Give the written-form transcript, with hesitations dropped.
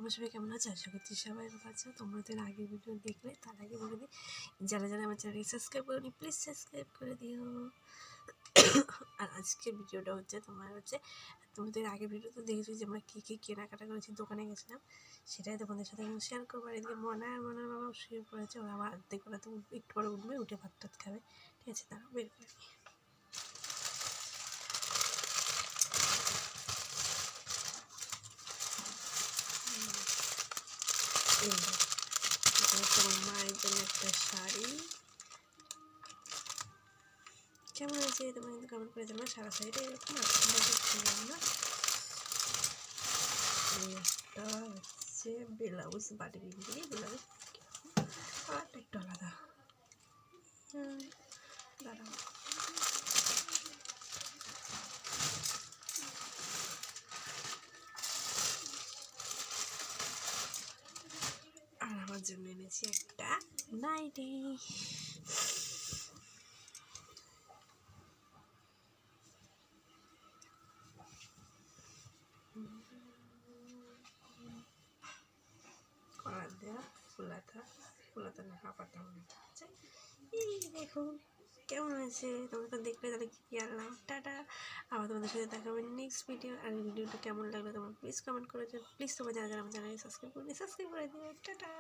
তোমরা সবাই কেমন আছো? আশা করছি সবাই ভালো আছো। তোমরা তো আগের ভিডিও দেখলে, তার আগে বলে দিই, যারা যারা আমার চ্যানেলকে সাবস্ক্রাইব করেনি প্লিজ সাবস্ক্রাইব করে দিও। আর আজকের ভিডিওটা হচ্ছে তোমাদের আগের ভিডিও তো দেখেছো যে আমরা কী কী কেনাকাটা করেছি, দোকানে গেছিলাম, সেটাই তোমাদের সাথে আমি শেয়ার করবো। আর এদিকে মনার বাবা শুয়ে পড়েছে, ওরা আবার অর্ধেক ওরা তো একটু পরে উঠবে, উঠে ভাত টাত খাবে। ঠিক আছে, তারা বের করে নিই। তোমার মায়ের জন্য একটা শাড়ি, কেমন আছে তোমরা কিন্তু কমেন্ট করে জানো। সারা সাইডে এরকম ছিলাম না। একটা হচ্ছে ব্লাউজ, বাটি দিয়ে ব্লাউজ, আর একটু আলাদা। দাঁড়াও, আর আমার জন্য এনেছি একটা নাইটি। কলার দেওয়া, ফুলাতা না, হাঁপাতা মনে হচ্ছে। এই দেখুন কেমন হয়েছে, তোমরা তো দেখলে তাহলে কী কী আনলাম। টাটা, আবার তোমাদের সাথে দেখা হবে নেক্সট ভিডিও। আর ভিডিওটা কেমন লাগলো তোমরা প্লিজ কমেন্ট করে দিও। প্লিজ তোমরা যারা যারা আমার চ্যানেলে সাবস্ক্রাইব করে দিও। টাটা।